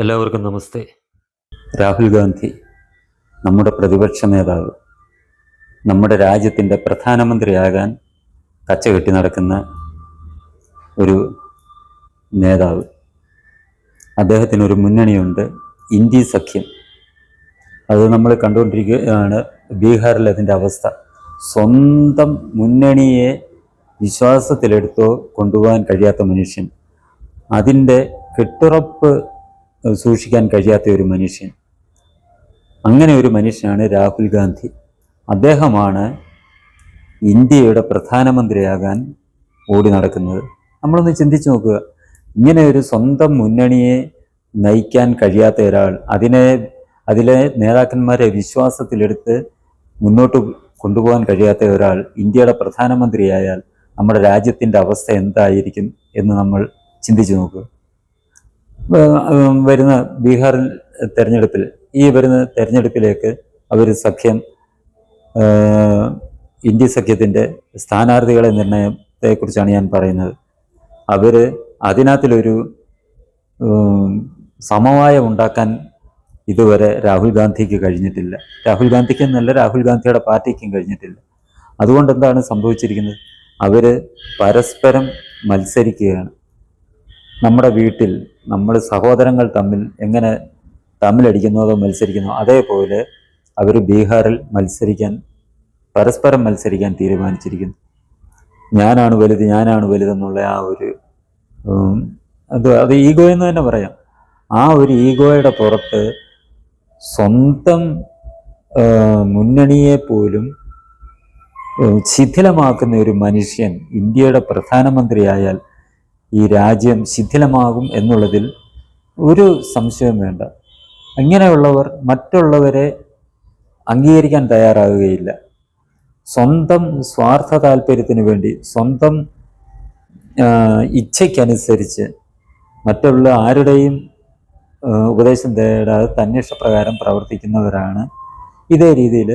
എല്ലാവർക്കും നമസ്തേ. രാഹുൽ ഗാന്ധി നമ്മുടെ പ്രതിപക്ഷ നേതാവ്, നമ്മുടെ രാജ്യത്തിൻ്റെ പ്രധാനമന്ത്രിയാകാൻ കച്ചകെട്ടി നടക്കുന്ന ഒരു നേതാവ്. അദ്ദേഹത്തിനൊരു മുന്നണിയുണ്ട്, ഇന്ത്യ സഖ്യം. അത് നമ്മൾ കണ്ടുകൊണ്ടിരിക്കുകയാണ്. ബീഹാറിൽ അതിൻ്റെ അവസ്ഥ. സ്വന്തം മുന്നണിയെ വിശ്വാസത്തിലെടുത്തോ കൊണ്ടുപോകാൻ കഴിയാത്ത മനുഷ്യൻ, അതിൻ്റെ കെട്ടുറപ്പ് സൂക്ഷിക്കാൻ കഴിയാത്ത ഒരു മനുഷ്യൻ. അങ്ങനെ ഒരു മനുഷ്യനാണ് രാഹുൽ ഗാന്ധി. അദ്ദേഹമാണ് ഇന്ത്യയുടെ പ്രധാനമന്ത്രിയാകാൻ ഓടി നടക്കുന്നത്. നമ്മളൊന്ന് ചിന്തിച്ചു നോക്കുക. ഇങ്ങനെ ഒരു സ്വന്തം മുന്നണിയെ നയിക്കാൻ കഴിയാത്ത ഒരാൾ, അതിലെ നേതാക്കന്മാരെ വിശ്വാസത്തിലെടുത്ത് മുന്നോട്ട് കൊണ്ടുപോകാൻ കഴിയാത്ത ഒരാൾ ഇന്ത്യയുടെ പ്രധാനമന്ത്രിയായാൽ നമ്മുടെ രാജ്യത്തിൻ്റെ അവസ്ഥ എന്തായിരിക്കും എന്ന് നമ്മൾ ചിന്തിച്ചു നോക്കുക. വരുന്ന ബീഹാറിൽ വരുന്ന തെരഞ്ഞെടുപ്പിലേക്ക് അവർ സഖ്യം, ഇന്ത്യ സഖ്യത്തിൻ്റെ സ്ഥാനാർത്ഥികളെ നിർണയത്തെക്കുറിച്ചാണ് ഞാൻ പറയുന്നത്. അവർ അതിനകത്തിലൊരു സമവായം ഉണ്ടാക്കാൻ ഇതുവരെ രാഹുൽ ഗാന്ധിക്ക് കഴിഞ്ഞിട്ടില്ല. രാഹുൽ ഗാന്ധിക്ക് എന്നല്ല, രാഹുൽ ഗാന്ധിയുടെ പാർട്ടിക്കും കഴിഞ്ഞിട്ടില്ല. അതുകൊണ്ട് എന്താണ് സംഭവിച്ചിരിക്കുന്നത്? അവർ പരസ്പരം മത്സരിക്കുകയാണ്. നമ്മുടെ വീട്ടിൽ നമ്മൾ സഹോദരങ്ങൾ എങ്ങനെ തമ്മിലടിക്കുന്നതോ മത്സരിക്കുന്നോ, അതേപോലെ അവർ ബീഹാറിൽ പരസ്പരം മത്സരിക്കാൻ തീരുമാനിച്ചിരിക്കുന്നു. ഞാനാണ് വലുതെന്നുള്ള ആ ഒരു അത് ഈഗോ എന്ന് തന്നെ പറയാം. ആ ഒരു ഈഗോയുടെ പുറത്ത് സ്വന്തം മുന്നണിയെ പോലും ശിഥിലമാക്കുന്ന ഒരു മനുഷ്യൻ ഇന്ത്യയുടെ പ്രധാനമന്ത്രിയായാൽ ഈ രാജ്യം ശിഥിലമാകും എന്നുള്ളതിൽ ഒരു സംശയവും വേണ്ട. ഇങ്ങനെയുള്ളവർ മറ്റുള്ളവരെ അംഗീകരിക്കാൻ തയ്യാറാകുകയില്ല. സ്വന്തം സ്വാർത്ഥ താല്പര്യത്തിന് വേണ്ടി, സ്വന്തം ഇച്ഛയ്ക്കനുസരിച്ച് മറ്റുള്ള ആരുടെയും ഉപദേശം തേടാതെ തന്നിഷ്ടപ്രകാരം പ്രവർത്തിക്കുന്നവരാണ് ഇതേ രീതിയിൽ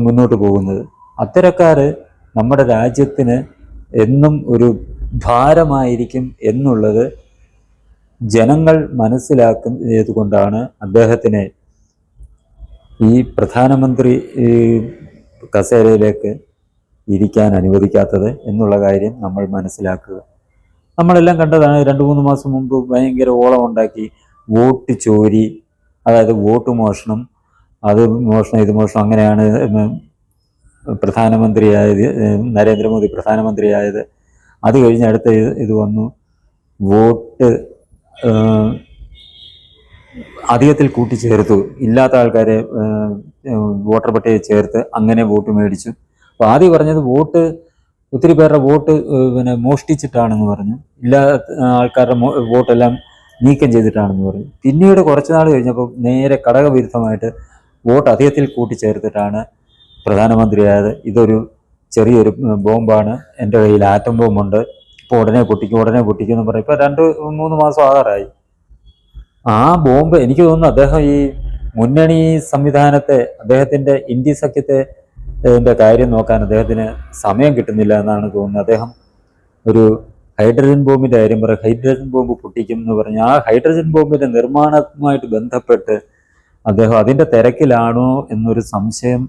മുന്നോട്ട് പോകുന്നത്. അത്തരക്കാർ നമ്മുടെ രാജ്യത്തിന് എന്നും ഒരു ഭാരമായിരിക്കും എന്നുള്ളത് ജനങ്ങൾ മനസ്സിലാക്കുന്നത് കൊണ്ടാണ് അദ്ദേഹത്തിനെ ഈ പ്രധാനമന്ത്രി കസേരയിലേക്ക് ഇരിക്കാൻ അനുവദിക്കാത്തത് എന്നുള്ള കാര്യം നമ്മൾ മനസ്സിലാക്കുക. നമ്മളെല്ലാം കണ്ടതാണ്. 2-3 മാസം മുമ്പ് ഭയങ്കര ഓളം ഉണ്ടാക്കി വോട്ട് ചോരി, അതായത് വോട്ട് മോഷണം, അത് മോഷണം ഇത് മോഷണം, അങ്ങനെയാണ് നരേന്ദ്രമോദി പ്രധാനമന്ത്രിയായത്. അത് കഴിഞ്ഞ് അടുത്ത ഇത് വന്നു, വോട്ട് അധികത്തിൽ കൂട്ടിച്ചേർത്തു, ഇല്ലാത്ത ആൾക്കാരെ വോട്ടർ പട്ടികയിൽ ചേർത്ത് അങ്ങനെ വോട്ട് മേടിച്ചു. അപ്പോൾ ആദ്യം പറഞ്ഞത് ഒത്തിരി പേരുടെ വോട്ട് മോഷ്ടിച്ചിട്ടാണെന്ന് പറഞ്ഞു, ഇല്ലാത്ത ആൾക്കാരുടെ വോട്ടെല്ലാം നീക്കം ചെയ്തിട്ടാണെന്ന് പറഞ്ഞു. പിന്നീട് കുറച്ച് നാൾ കഴിഞ്ഞപ്പോൾ നേരെ ഘടകവിരുദ്ധമായിട്ട് വോട്ട് അധികത്തിൽ കൂട്ടിച്ചേർത്തിട്ടാണ് പ്രധാനമന്ത്രിയായത്. ഇതൊരു ചെറിയൊരു ബോംബാണ്, എൻ്റെ കയ്യിൽ ആറ്റം ബോംബുണ്ട്, ഇപ്പോൾ ഉടനെ പൊട്ടിക്കും എന്ന് പറയും. ഇപ്പോൾ 2-3 മാസം ആകാറായി. ആ ബോംബ്, എനിക്ക് തോന്നുന്നു അദ്ദേഹം ഈ മുന്നണി സംവിധാനത്തെ, അദ്ദേഹത്തിൻ്റെ ഇന്ത്യ സഖ്യത്തെ കാര്യം നോക്കാൻ അദ്ദേഹത്തിന് സമയം കിട്ടുന്നില്ല എന്നാണ് തോന്നുന്നത്. അദ്ദേഹം ഒരു ഹൈഡ്രജൻ ബോംബിൻ്റെ കാര്യം പറയും, ഹൈഡ്രജൻ ബോംബ് പൊട്ടിക്കും എന്ന് പറഞ്ഞ് ആ ഹൈഡ്രജൻ ബോംബിൻ്റെ നിർമ്മാണവുമായിട്ട് ബന്ധപ്പെട്ട് അദ്ദേഹം അതിൻ്റെ തിരക്കിലാണോ എന്നൊരു സംശയം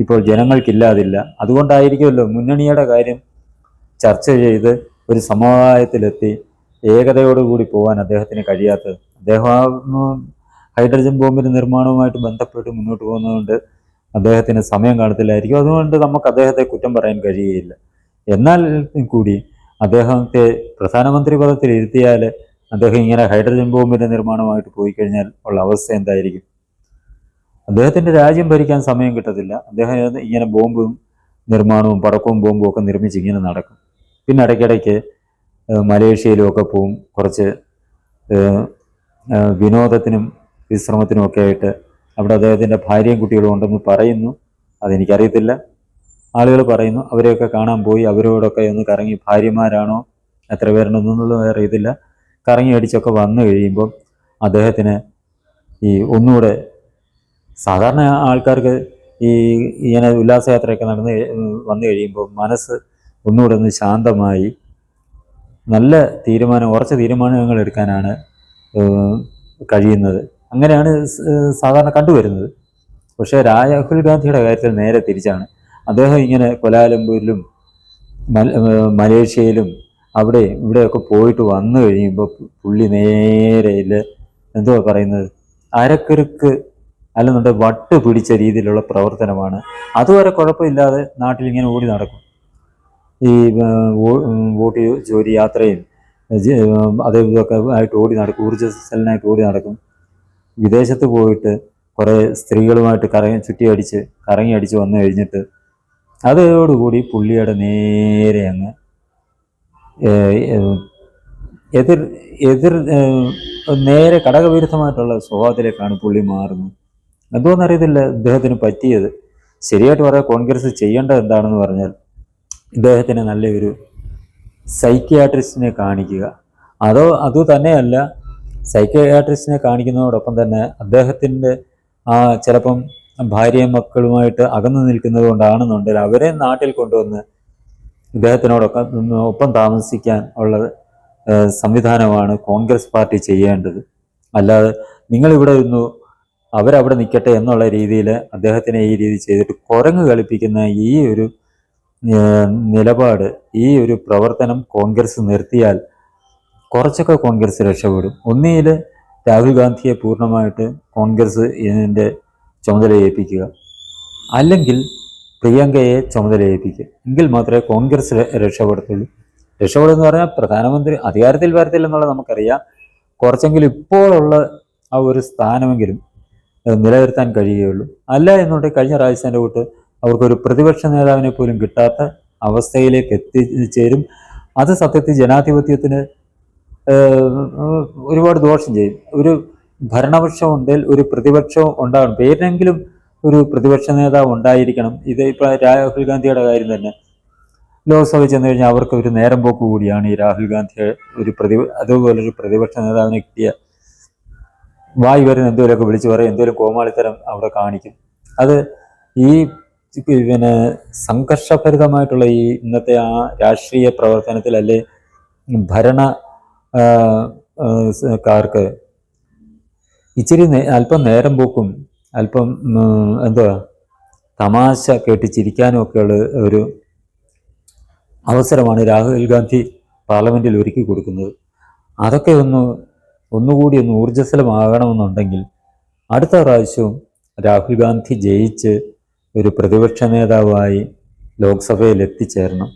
ഇപ്പോൾ ജനങ്ങൾക്കില്ലാതില്ല. അതുകൊണ്ടായിരിക്കുമല്ലോ മുന്നണിയുടെ കാര്യം ചർച്ച ചെയ്ത് ഒരു സമവായത്തിലെത്തി ഏകതയോടുകൂടി പോകാൻ അദ്ദേഹത്തിന് കഴിയാത്തത്. അദ്ദേഹം ആ ഹൈഡ്രജൻ ബോംബിൻ്റെ നിർമ്മാണവുമായിട്ട് ബന്ധപ്പെട്ട് മുന്നോട്ട് പോകുന്നതുകൊണ്ട് അദ്ദേഹത്തിന് സമയം കാണത്തില്ലായിരിക്കും. അതുകൊണ്ട് നമുക്ക് അദ്ദേഹത്തെ കുറ്റം പറയാൻ കഴിയുകയില്ല. എന്നാൽ കൂടി അദ്ദേഹത്തെ പ്രധാനമന്ത്രി പദത്തിൽ ഇരുത്തിയാൽ അദ്ദേഹം ഇങ്ങനെ ഹൈഡ്രജൻ ബോംബിൻ്റെ നിർമ്മാണമായിട്ട് പോയി കഴിഞ്ഞാൽ ഉള്ള അവസ്ഥ എന്തായിരിക്കും? അദ്ദേഹത്തിൻ്റെ രാജ്യം ഭരിക്കാൻ സമയം കിട്ടത്തില്ല. അദ്ദേഹം ഇങ്ങനെ ബോംബും നിർമ്മാണവും പടക്കവും ബോംബും ഒക്കെ നിർമ്മിച്ച് ഇങ്ങനെ നടക്കും. പിന്നെ ഇടയ്ക്കിടയ്ക്ക് മലേഷ്യയിലും ഒക്കെ പോവും, കുറച്ച് വിനോദത്തിനും വിശ്രമത്തിനും ഒക്കെ ആയിട്ട്. അവിടെ അദ്ദേഹത്തിൻ്റെ ഭാര്യയും കുട്ടികളും ഉണ്ടെന്ന് പറയുന്നു, അതെനിക്കറിയത്തില്ല. ആളുകൾ പറയുന്നു അവരെയൊക്കെ കാണാൻ പോയി, അവരോടൊക്കെ ഒന്ന് കറങ്ങി, ഭാര്യമാരാണോ എത്ര പേരുണ്ടെന്നുള്ളത് അറിയത്തില്ല, കറങ്ങി അടിച്ചൊക്കെ വന്നു കഴിയുമ്പോൾ അദ്ദേഹത്തിന് ഈ ഒന്നുകൂടെ, സാധാരണ ആൾക്കാർക്ക് ഇങ്ങനെ ഉല്ലാസയാത്രയൊക്കെ വന്നു കഴിയുമ്പോൾ മനസ്സ് ഒന്നുകൂടെ ഒന്ന് ശാന്തമായി നല്ല ഉറച്ച തീരുമാനങ്ങൾ എടുക്കാനാണ് കഴിയുന്നത്. അങ്ങനെയാണ് സാധാരണ കണ്ടുവരുന്നത്. പക്ഷേ രാഹുൽ ഗാന്ധിയുടെ കാര്യത്തിൽ നേരെ തിരിച്ചാണ്. അദ്ദേഹം ഇങ്ങനെ കൊലാലംപൂരിലും മലേഷ്യയിലും അവിടെ ഇവിടെയൊക്കെ പോയിട്ട് വന്നു കഴിയുമ്പോൾ പുള്ളി നേരെ എന്തുവാ പറയുന്നത്, അരക്കരുക്ക് അല്ലെന്നുണ്ടെങ്കിൽ വട്ട് പിടിച്ച രീതിയിലുള്ള പ്രവർത്തനമാണ്. അതുവരെ കുഴപ്പമില്ലാതെ നാട്ടിൽ ഇങ്ങനെ ഓടി നടക്കും. ഈ വോട്ട് ജോലി യാത്രയും അതും ഇതൊക്കെ ആയിട്ട് ഓടി നടക്കും, ഊർജ്ജസ്വലനായിട്ട് ഓടി നടക്കും. വിദേശത്ത് പോയിട്ട് കുറേ സ്ത്രീകളുമായിട്ട് കറങ്ങി അടിച്ച് വന്നു കഴിഞ്ഞിട്ട് അതോടുകൂടി പുള്ളിയുടെ നേരെ അങ്ങ് എതിർ എതിർ നേരെ ഘടകവിരുദ്ധമായിട്ടുള്ള സ്വഭാവത്തിലേക്കാണ് പുള്ളി മാറുന്നത്. എന്തോന്നറിയത്തില്ല ഇദ്ദേഹത്തിന് പറ്റിയത്. ശരിയായിട്ട് പറയാം, കോൺഗ്രസ് ചെയ്യേണ്ടത് എന്താണെന്ന് പറഞ്ഞാൽ ഇദ്ദേഹത്തിന് നല്ലൊരു സൈക്യാട്രിസ്റ്റിനെ കാണിക്കുക. അതു തന്നെയല്ല, സൈക്യാട്രിസ്റ്റിനെ കാണിക്കുന്നതോടൊപ്പം തന്നെ അദ്ദേഹത്തിൻ്റെ ചിലപ്പം ഭാര്യയും മക്കളുമായിട്ട് അകന്നു നിൽക്കുന്നത് കൊണ്ടാണെന്നുണ്ടെങ്കിൽ അവരെ നാട്ടിൽ കൊണ്ടുവന്ന് ഇദ്ദേഹത്തിനോടൊപ്പം താമസിക്കാൻ ഉള്ള സംവിധാനമാണ് കോൺഗ്രസ് പാർട്ടി ചെയ്യേണ്ടത്. അല്ലാതെ നിങ്ങളിവിടെ ഇരുന്നു അവരവിടെ നിൽക്കട്ടെ എന്നുള്ള രീതിയിൽ അദ്ദേഹത്തിനെ ഈ രീതി ചെയ്തിട്ട് കുരങ്ങ് കളിപ്പിക്കുന്ന ഈ ഒരു നിലപാട്, ഈ ഒരു പ്രവർത്തനം കോൺഗ്രസ് നിർത്തിയാൽ കുറച്ചൊക്കെ കോൺഗ്രസ് രക്ഷപ്പെടും. ഒന്നിയിൽ രാഹുൽ ഗാന്ധിയെ പൂർണ്ണമായിട്ട് കോൺഗ്രസ് ഇതിൻ്റെ ചുമതല ഏൽപ്പിക്കുക, അല്ലെങ്കിൽ പ്രിയങ്കയെ ചുമതല ഏൽപ്പിക്കുക. എങ്കിൽ മാത്രമേ കോൺഗ്രസ് രക്ഷപ്പെടുത്തുള്ളൂ. രക്ഷപ്പെടുമെന്ന് പറഞ്ഞാൽ പ്രധാനമന്ത്രി അധികാരത്തിൽ വരത്തില്ലെന്നുള്ളത് നമുക്കറിയാം. കുറച്ചെങ്കിലും ഇപ്പോഴുള്ള ആ ഒരു സ്ഥാനമെങ്കിലും നിലനിർത്താൻ കഴിയുകയുള്ളൂ. അല്ല എന്നുണ്ടെങ്കിൽ കഴിഞ്ഞ രാജസ്ഥാൻ്റെ കൂട്ട് അവർക്കൊരു പ്രതിപക്ഷ നേതാവിനെ പോലും കിട്ടാത്ത അവസ്ഥയിലേക്ക് എത്തിച്ചേരും. അത് സത്യത്തിൽ ജനാധിപത്യത്തിന് ഒരുപാട് ദോഷം ചെയ്യും. ഒരു ഭരണപക്ഷം ഉണ്ടെങ്കിൽ ഒരു പ്രതിപക്ഷവും ഉണ്ടാകണം. പേരിനെങ്കിലും ഒരു പ്രതിപക്ഷ നേതാവ് ഉണ്ടായിരിക്കണം. ഇത് ഇപ്പോൾ രാഹുൽ ഗാന്ധിയുടെ കാര്യം തന്നെ, ലോക്സഭയിൽ ചെന്ന് കഴിഞ്ഞാൽ അവർക്ക് ഒരു നേരം പോക്ക് കൂടിയാണ് ഈ രാഹുൽ ഗാന്ധിയെ അതുപോലൊരു പ്രതിപക്ഷ നേതാവിനെ കിട്ടിയ വായി വരുന്ന എന്തെങ്കിലുമൊക്കെ വിളിച്ചു പറയും, എന്തെങ്കിലും കോമാളിത്തരം അവിടെ കാണിക്കും. അത് ഈ സംഘർഷഭരിതമായിട്ടുള്ള ഈ ഇന്നത്തെ ആ രാഷ്ട്രീയ പ്രവർത്തനത്തിൽ അല്ലെ ഭരണക്കാർക്ക് ഇച്ചിരി അല്പം നേരം പോക്കും അല്പം തമാശ കേട്ട് ചിരിക്കാനും ഒക്കെയുള്ള ഒരു അവസരമാണ് രാഹുൽ ഗാന്ധി പാർലമെൻറ്റിൽ ഒരുക്കി കൊടുക്കുന്നത്. അതൊക്കെ ഒന്നുകൂടി ഊർജ്ജസ്വലമാകണമെന്നുണ്ടെങ്കിൽ അടുത്ത പ്രാവശ്യവും രാഹുൽ ഗാന്ധി ജയിച്ച് ഒരു പ്രതിപക്ഷ നേതാവായി ലോക്സഭയിൽ എത്തിച്ചേരണം.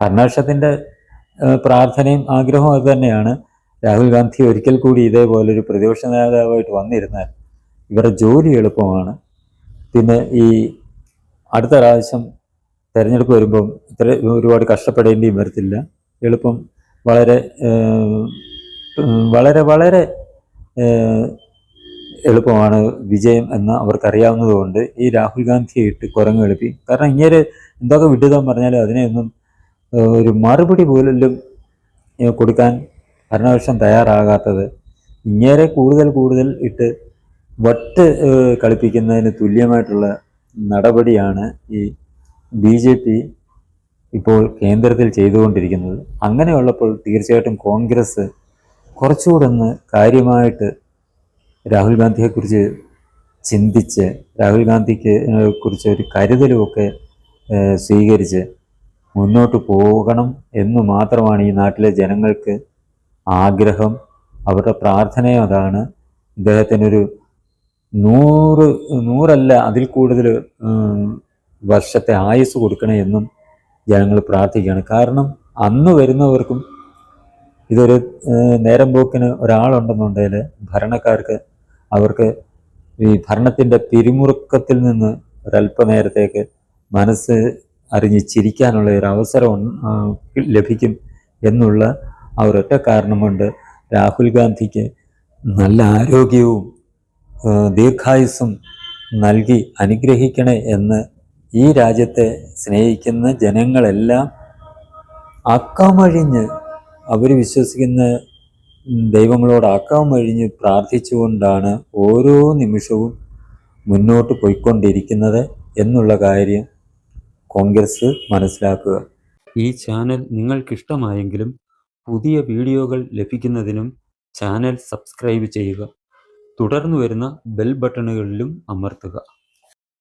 ഭരണപക്ഷത്തിൻ്റെ പ്രാർത്ഥനയും ആഗ്രഹവും അത് തന്നെയാണ്. രാഹുൽ ഗാന്ധി ഒരിക്കൽ കൂടി ഇതേപോലൊരു പ്രതിപക്ഷ നേതാവായിട്ട് വന്നിരുന്നാൽ ഇവരുടെ ജോലി എളുപ്പമാണ്. പിന്നെ ഈ അടുത്ത പ്രാവശ്യം തിരഞ്ഞെടുപ്പ് വരുമ്പം ഒരുപാട് കഷ്ടപ്പെടേണ്ടിയും വരത്തില്ല. എളുപ്പം വളരെ വളരെ വളരെ എളുപ്പമാണ് വിജയം എന്ന് അവർക്കറിയാവുന്നതുകൊണ്ട് ഈ രാഹുൽ ഗാന്ധിയെ ഇട്ട് കുരങ്ങ് കളിപ്പി. കാരണം ഇങ്ങനെ എന്തൊക്കെ വിഡ്ഢിതം പറഞ്ഞാലും അതിനെയൊന്നും ഒരു മറുപടി പോലും കൊടുക്കാൻ ഭരണപക്ഷം തയ്യാറാകാത്തത് ഇങ്ങനെ കൂടുതൽ ഇട്ട് വട്ട് കളിപ്പിക്കുന്നതിന് തുല്യമായിട്ടുള്ള നടപടിയാണ് ഈ BJP ഇപ്പോൾ കേന്ദ്രത്തിൽ ചെയ്തുകൊണ്ടിരിക്കുന്നത്. അങ്ങനെയുള്ളപ്പോൾ തീർച്ചയായിട്ടും കോൺഗ്രസ് കുറച്ചുകൂടെ കാര്യമായിട്ട് രാഹുൽ ഗാന്ധിയെക്കുറിച്ച് ചിന്തിച്ച് രാഹുൽ ഗാന്ധിക്ക് കുറിച്ച് ഒരു കരുതലുമൊക്കെ സ്വീകരിച്ച് മുന്നോട്ട് പോകണം എന്ന് മാത്രമാണ് ഈ നാട്ടിലെ ജനങ്ങൾക്ക് ആഗ്രഹം. അവരുടെ പ്രാർത്ഥനയും അതാണ്. ഇദ്ദേഹത്തിനൊരു 100 അതിൽ കൂടുതൽ വർഷത്തെ ആയുസ് കൊടുക്കണേ എന്നും ജനങ്ങൾ പ്രാർത്ഥിക്കുകയാണ്. കാരണം അന്ന് വരുന്നവർക്കും ഇതൊരു നേരം പോക്കിന് ഒരാളുണ്ടെന്നുണ്ടെങ്കിൽ ഭരണക്കാർക്ക് അവർക്ക് ഈ ഭരണത്തിൻ്റെ പിരിമുറുക്കത്തിൽ നിന്ന് ഒരല്പനേരത്തേക്ക് മനസ്സ് അറിഞ്ഞ് ചിരിക്കാനുള്ള ഒരു അവസരം ലഭിക്കും എന്നുള്ള ആ ഒരൊറ്റ കാരണം കൊണ്ട് രാഹുൽ ഗാന്ധിക്ക് നല്ല ആരോഗ്യവും ദീർഘായുസ്സും നൽകി അനുഗ്രഹിക്കണേ എന്ന് ഈ രാജ്യത്തെ സ്നേഹിക്കുന്ന ജനങ്ങളെല്ലാം അക്കമഴിഞ്ഞ് അവർ വിശ്വസിക്കുന്ന ദൈവങ്ങളോട് അക്കമഴിഞ്ഞ് പ്രാർത്ഥിച്ചുകൊണ്ടാണ് ഓരോ നിമിഷവും മുന്നോട്ട് പോയിക്കൊണ്ടിരിക്കുന്നത് എന്നുള്ള കാര്യം കോൺഗ്രസ് മനസ്സിലാക്കുക. ഈ ചാനൽ നിങ്ങൾക്കിഷ്ടമായെങ്കിലും പുതിയ വീഡിയോകൾ ലഭിക്കുന്നതിനും ചാനൽ സബ്സ്ക്രൈബ് ചെയ്യുക. തുടർന്ന് വരുന്ന ബെൽ ബട്ടണുകളിലും അമർത്തുക.